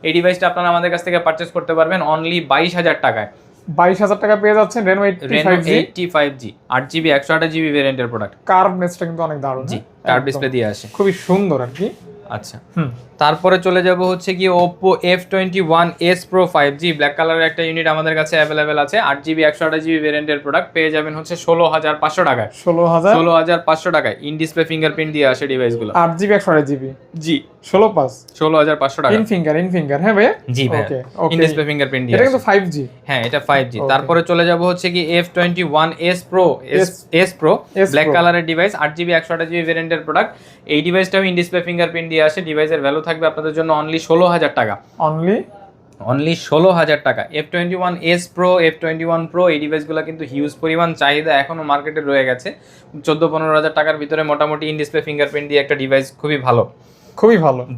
এই ডিভাইসটা আপনারা আমাদের কাছ থেকে পারচেজ করতে পারবেন অনলি 22,000 টাকায়। 22,000 টাকা পেয়ে যাচ্ছেন Reno 80 5G 8GB 128GB ভেরিয়েন্টের প্রোডাক্ট। কার্ভ নেসটা কিন্তু অনেক দারুণ, জি, কার্ভ ডিসপ্লে দিয়ে আসে, খুবই সুন্দর আর কি। আচ্ছা, তারপরে চলে যাব হচ্ছে কি Oppo F21s Pro 5G black কালারের একটা ইউনিট আমাদের কাছে অ্যাভেলেবেল আছে। 8GB 128GB ভেরিয়েন্টের প্রোডাক্ট পেয়ে যাবেন হচ্ছে 16,500 টাকায়। 16,500 টাকায় ইন ডিসপ্লে ফিঙ্গারপ্রিন্ট দিয়ে আসে ডিভাইসগুলো। 8GB 128GB জি 16,500 টাকা। ইন ফিঙ্গার হ্যাঁ ভাই। জি ভাই, ইন ডিসপ্লে ফিঙ্গারপ্রিন্ট দিয়ে এটা কিন্তু 5G। হ্যাঁ এটা 5G। তারপরে চলে যাব হচ্ছে কি F21s Pro S Pro black কালারের ডিভাইস 8GB 128GB ভেরিয়েন্টের প্রোডাক্ট। এই ডিভাইসটাও ইন ডিসপ্লে ফিঙ্গারপ্রিন্ট দিয়ে আসে। ডিভাইসের ভ্যালু থাকবে আপনাদের জন্য অনলি 16,000 টাকা। অনলি 16,000 টাকা। F21s Pro F21 Pro এই ডিভাইসগুলো কিন্তু হিউজ পরিমাণ চাহিদা এখনো মার্কেটে রয়ে গেছে। 14-15,000 টাকার ভিতরে মোটামুটি ইন ডিসপ্লে ফিঙ্গারপ্রিন্ট দিয়ে একটা ডিভাইস খুবই ভালো।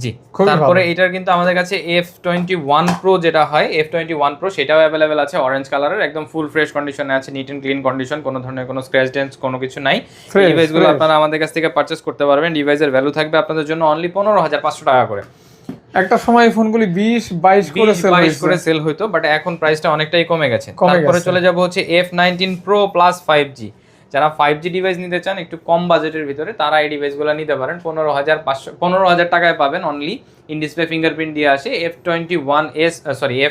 জি। তারপরে এটার কিন্তু আমাদের কাছে F21 Pro যেটা হয় F21 Pro সেটাও অ্যাভেলেবেল আছে অরেঞ্জ কালারের, একদম ফুল ফ্রেশ কন্ডিশনে আছে, নিট এন্ড ক্লিন কন্ডিশন, কোনো ধরনের কোনো স্ক্র্যাচ ডেন্টস কোনো কিছু নাই। এই ডিভাইসগুলো আপনারা আমাদের কাছ থেকে পারচেজ করতে পারবেন। ডিভাইসের ভ্যালু থাকবে আপনাদের জন্য অনলি 15,500 টাকা করে। একটা সময় ফোনগুলি 20-22 করে সেল হইতো, বাট এখন প্রাইসটা অনেকটাই কমে গেছে। তারপরে চলে যাব হচ্ছে F19 Pro Plus 5G। যারা 5G ডিভাইস নিতে চান একটু কম বাজেটের ভিতরে তারা এই ডিভাইসগুলো নিতে পারেন। 15,000 টাকায় পাবেন অনলি ইন ডিসপ্লে ফিঙ্গারপ্রিন্ট দিয়ে আসে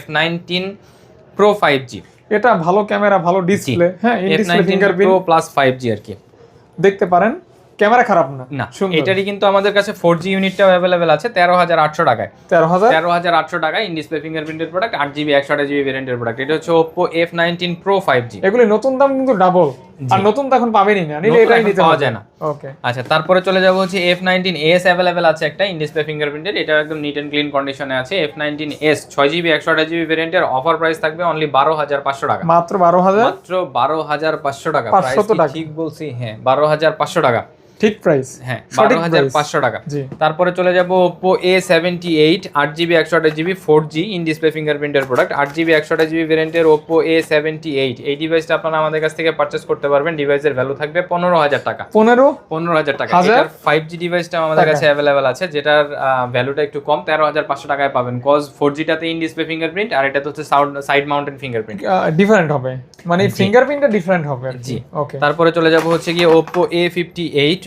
F19 Pro 5G। এটা ভালো ক্যামেরা, ভালো ডিসপ্লে, হ্যাঁ in display fingerprint Pro Plus 5G আর কি দেখতে পারেন। ক্যামেরা খারাপ না। এটারই কিন্তু আমাদের কাছে 4G ইউনিটটাও অ্যাভেলেবেল আছে 13,800 টাকায়। 13,800 টাকায় ইন ডিসপ্লে ফিঙ্গারপ্রিন্টের প্রোডাক্ট 8GB 128GB ভেরিয়েন্টের প্রোডাক্ট। এটা হচ্ছে Oppo F19 Pro 5G। এগুলি নতুন দাম কিন্তু ডাবল, আর নতুন তো এখন পাবেনই না, নিলে এটাই নিতে পাওয়া যায় না। ওকে আচ্ছা, তারপরে চলে যাব হচ্ছে F19s অ্যাভেলেবেল আছে একটা ইন ডিসপ্লে ফিঙ্গারপ্রিন্টের। এটা একদম নিট এন্ড ক্লিন কন্ডিশনে আছে। F19s 6GB 128GB ভেরিয়েন্টের অফার প্রাইস থাকবে অনলি 12,500 টাকা। মাত্র 12,500 টাকা। প্রাইস ঠিক বলছি? হ্যাঁ 12,500 টাকা ঠিক প্রাইস, হ্যাঁ 12,500 টাকা। তারপরে চলে যাব Oppo A78 8GB 128GB 4G in display ফিঙ্গারপ্রিন্টের প্রোডাক্ট। 8GB 128GB ভেরিয়েন্টের Oppo A78 এই ডিভাইসটা আপনারা আমাদের কাছ থেকে পারচেজ করতে পারবেন। ডিভাইসের ভ্যালু থাকবে 15,000 টাকা। 15,000 টাকা। এটার 5G ডিভাইসটা আমাদের কাছে অ্যাভেলেবেল আছে, যেটার ভ্যালুটা একটু কম, 13,500 টাকায় পাবেন। কজ 4G-টাতে ইন ডিসপ্লে ফিঙ্গারপ্রিন্ট আর এটাতে হচ্ছে সাইড মাউন্টেন ফিঙ্গারপ্রিন্ট, ডিফারেন্ট হবে, মানে ফিঙ্গারপ্রিন্টটা ডিফারেন্ট হবে। জি ওকে। তারপরে চলে যাব হচ্ছে কি Oppo A58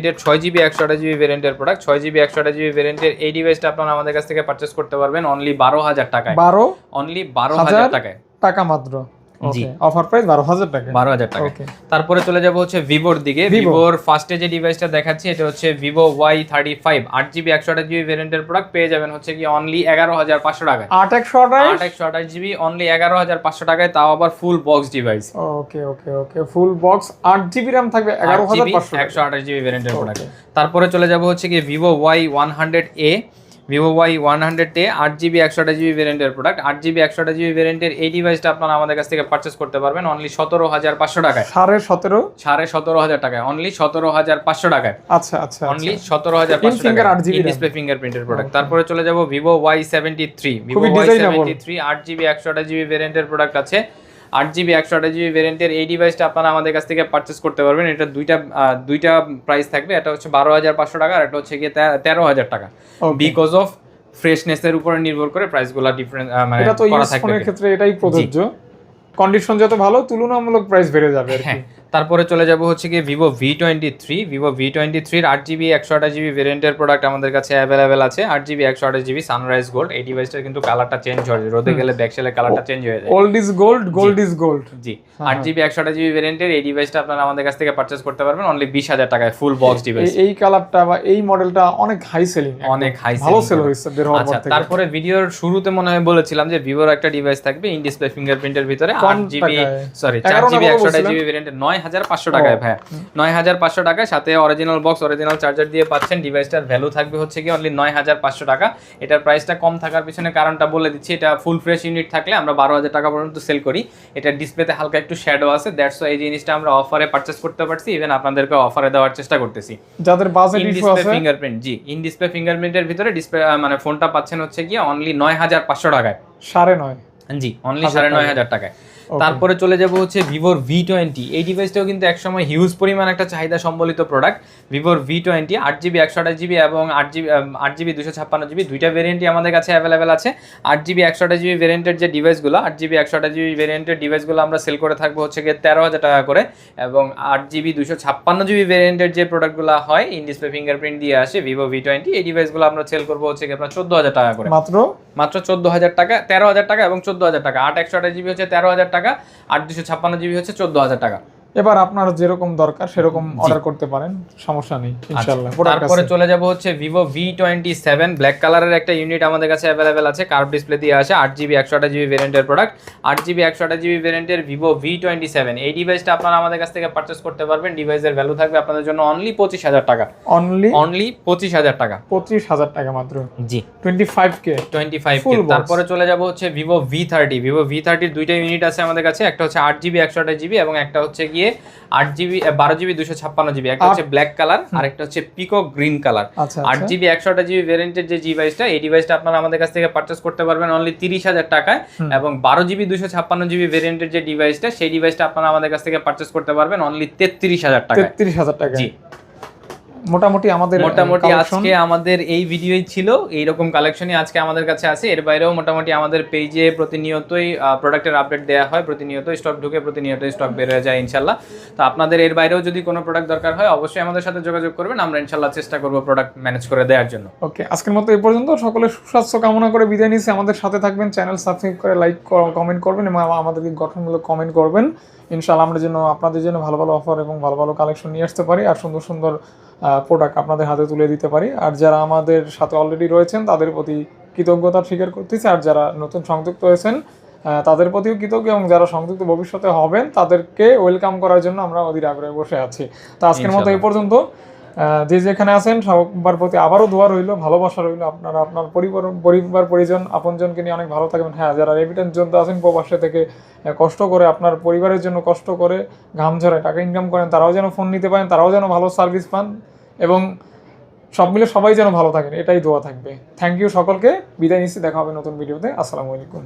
এর 6GB 128GB ভেরিয়েন্টের প্রোডাক্ট। 6GB 128GB ভেরিয়েন্টের এই ডিভাইসটা আপনারা আমাদের কাছ থেকে পারচেজ করতে পারবেন অনলি 12,000 টাকায়। অনলি 12,000 টাকা মাত্র। জি অফার প্রাইস 12,000 টাকা। 12,000 টাকা। তারপরে চলে যাব হচ্ছে ভিভোর দিকে। ভিভোর ফার্স্টে যে ডিভাইসটা দেখাচ্ছি এটা হচ্ছে Vivo Y35 8GB 128GB ভেরিয়েন্টের প্রোডাক্ট। পেয়ে যাবেন হচ্ছে কি অনলি 11,500 টাকায়। 8/128GB অনলি 11,500 টাকায়, তাও আবার ফুল বক্স ডিভাইস। ওকে ফুল বক্স 8GB RAM থাকবে 11,500 128GB ভেরিয়েন্টের প্রোডাক্ট। তারপরে চলে যাব হচ্ছে কি Vivo Y100A 8GB 128GB ভেরিয়েন্টের প্রোডাক্ট। 8GB 128GB ভেরিয়েন্টের এই ডিভাইসটা আপনারা আমাদের কাছ থেকে পারচেজ করতে পারবেন অনলি 17,500 টাকায়। 17,500 টাকায় অনলি 17,500 টাকায়। আচ্ছা অনলি 17,500 টাকা ইন ডিসপ্লে ফিঙ্গারপ্রিন্টের প্রোডাক্ট। তারপরে চলে যাব Vivo Y73 8GB 128GB ভেরিয়েন্টের প্রোডাক্ট আছে। 8GB 128GB ভেরিয়েন্টের এই ডিভাইসটা আপনারা আমাদের কাছ থেকে পারচেজ করতে পারবেন। এটা দুইটা প্রাইস থাকবে, এটা হচ্ছে 12,500 টাকা আর এটা হচ্ছে গিয়ে 13,000 টাকা। বিকজ অফ ফ্রেশনেসের উপরে নির্ভর করে প্রাইসগুলো ডিফারেন্ট মানে করা থাকবে। ফোনের ক্ষেত্রে এটাই প্রযোজ্য, কন্ডিশন যত ভালো তুলনামূলক প্রাইস বেড়ে যাবে আর কি। তারপরে চলে যাব হচ্ছে কি Vivo V23 এর 8GB 128GB ভেরিয়েন্টের প্রোডাক্ট আমাদের কাছে অ্যাভেলেবেল আছে। 8GB 128GB sunrise gold. এই ডিভাইসটার কিন্তু কালারটা চেঞ্জ হয়, রোদে গেলে ব্যাকসেলের কালারটা চেঞ্জ হয়ে যায়। Old is gold, gold is gold. G 8GB 128GB ভেরিয়েন্টের এই ডিভাইসটা আপনারা আমাদের কাছ থেকে পারচেজ করতে পারবেন অনলি 20,000 টাকায় ফুল বক্স ডিভাইস। এই কালারটা বা এই মডেলটা অনেক হাই সেলিং, ভালো সেল হয়েছে বের হওয়ার পর থেকে। তারপরে ভিডিওর শুরুতে মনে হয় বলেছিলাম যে ভিভোর একটা ডিভাইস থাকবে ইন ডিসপ্লে ফিঙ্গারপ্রিন্টের ভিতরে 4GB 128GB ভেরিয়েন্টের 9,500 টাকায়। ভাই 9,500 টাকায় সাথে অরিজিনাল বক্স অরিজিনাল চার্জার দিয়ে পাচ্ছেন। ডিভাইসটার ভ্যালু থাকবে হচ্ছে কি অনলি 9,500 টাকা। এটার প্রাইসটা কম থাকার পিছনে কারণটা বলে দিচ্ছি। এটা ফুল ফ্রেশ ইউনিট থাকলে আমরা 12,000 টাকা পর্যন্ত সেল করি। এটা ডিসপ্লেতে হালকা একটু শ্যাডো আছে, দ্যাটস ওয়াই এই জিনিসটা আমরা অফারে পারচেজ করতে পারছি। ইভেন আপনাদেরকে অফারে দেওয়ার চেষ্টা করতেছি যাদের বাজেট ইস্যু আছে। ফিঙ্গারপ্রিন্ট ইন ডিসপ্লে ফিঙ্গারপ্রিন্টের ভিতরে ডিসপ্লে মানে ফোনটা পাচ্ছেন হচ্ছে কি অনলি 9,500 টাকায়। 9.5 জি অনলি 9,500 টাকায়। তারপরে চলে যাব হচ্ছে ভিভোর V20। এই ডিভাইসটাও কিন্তু একসময় হিউজ পরিমাণ একটা চাহিদা সম্বলিত প্রোডাক্ট। ভিভোর V20 8GB 128GB এবং 8GB 256GB দুইটা ভেরিয়েন্টই আমাদের কাছে অ্যাভেলেবেল আছে। 8GB 128GB ভেরিয়েন্টের যে ডিভাইসগুলো 8GB 128GB ভেরিয়েন্টের ডিভাইসগুলো আমরা সেল করে থাকবো হচ্ছে গিয়ে 13,000 টাকা করে, এবং 8GB 256GB ভেরিয়েন্টের যে প্রোডাক্টগুলো হয় ইন ডিসপ্লে ফিঙ্গারপ্রিন্ট দিয়ে আসে ভিভো V20, এই ডিভাইসগুলো আমরা সেল করবো হচ্ছে গিয়ে আপনার 14,000 টাকা করে। মাত্র 14,000 টাকা, 13,000 টাকা এবং 14,000 টাকা। 8 128GB হচ্ছে 13,000 টাকা, 8 256GB হচ্ছে 14,000 টাকা। এবার আপনার যেরকম দরকার সেরকম অর্ডার করতে পারেন, সমস্যা নেই ইনশাআল্লাহ। তারপরে চলে যাব হচ্ছে ভিভো V27 ব্ল্যাক কালারের একটা ইউনিট আমাদের কাছে অ্যাভেলেবেল আছে, কার্ভ ডিসপ্লে দিয়ে আসে, 8GB 128GB ভেরিয়েন্টের প্রোডাক্ট। 8GB 128GB ভেরিয়েন্টের ভিভো V27 এই ডিভাইসটা আপনারা আমাদের কাছ থেকে পারচেজ করতে পারবেন। ডিভাইসের ভ্যালু থাকবে আপনাদের জন্য অনলি 25,000 টাকা। অনলি 25,000 টাকা। 25,000 টাকা মাত্র। জি 25K। তারপরে চলে যাব হচ্ছে ভিভো V30। ভিভো V30 দুইটা ইউনিট আছে আমাদের কাছে, একটা হচ্ছে 8GB 128GB এবং একটা হচ্ছে গিয়ে 8GB 12GB 256GB। একটা হচ্ছে ব্ল্যাক কালার আর একটা হচ্ছে peacock green colour. 8GB 128GB ভেরিয়েন্টের যে ডিভাইসটা, এই ডিভাইসটা আপনারা আমাদের কাছ থেকে পারচেজ করতে পারবেন অনলি 30,000 টাকায়, এবং 12GB 256GB ভেরিয়েন্টের যে ডিভাইসটা, সেই ডিভাইসটা আপনারা আমাদের কাছ থেকে পারচেজ করতে পারবেন অনলি 33,000 টাকায়। 33,000 টাকা। জি মোটামুটি আজকে আমাদের এই ভিডিওই ছিল, এইরকম কালেকশনই আজকে আমাদের কাছে আছে। এর বাইরেও মোটামুটি আমাদের পেজে প্রতিনিয়তই প্রোডাক্টের আপডেট দেওয়া হয়, প্রতিনিয়ত স্টক ঢুকে, প্রতিনিয়ত স্টক বের হয়ে যায় ইনশাল্লাহ। তো আপনাদের এর বাইরেও যদি কোনো প্রোডাক্ট দরকার হয় অবশ্যই আমাদের সাথে যোগাযোগ করবেন, আমরা ইনশাল্লাহ চেষ্টা করবো প্রোডাক্ট ম্যানেজ করে দেওয়ার জন্য। ওকে, আজকের মতো এই পর্যন্ত। সকলে সুস্বাস্থ্য কামনা করে বিদায় নিচ্ছি। আমাদের সাথে থাকবেন, চ্যানেল সাবস্ক্রাইব করে লাইক কমেন্ট করবেন এবং আমাদেরকে গঠনমূলক কমেন্ট করবেন। ইনশাআল্লাহ আমরা যেন আপনাদের জন্য ভালো ভালো অফার এবং ভালো ভালো কালেকশন নিয়ে আসতে পারি আর সুন্দর সুন্দর প্রোডাক্ট আপনাদের হাতে তুলে দিতে পারি। আর যারা আমাদের সাথে অলরেডি রয়েছেন তাদের প্রতি কৃতজ্ঞতা স্বীকার করতেছি, আর যারা নতুন সংযুক্ত হয়েছেন তাদের প্রতিও কৃতজ্ঞ, এবং যারা সংযুক্ত ভবিষ্যতে হবেন তাদেরকে ওয়েলকাম করার জন্য আমরা অধীর আগ্রহে বসে আছি। তো আজকের মতো এই পর্যন্ত। যে যেখানে আছেন সবার প্রতি আবারও দোয়া রইল, ভালোবাসা রইল। আপনারা আপনার পরিবার পরিজন আপনজনকে নিয়ে অনেক ভালো থাকবেন। হ্যাঁ, যারা রেমিটেন্স জন্য আছেন প্রবাসে থেকে কষ্ট করে আপনার পরিবারের জন্য কষ্ট করে ঘাম ঝরায় টাকা ইনকাম করেন, তারাও যেন ফোন নিতে পারেন, তারাও যেন ভালো সার্ভিস পান, এবং সব মিলে সবাই যেন ভালো থাকেন, এটাই দোয়া থাকবে। থ্যাংক ইউ সকলকে, বিদায় নিচ্ছি। দেখা হবে নতুন ভিডিওতে। আসসালামু আলাইকুম।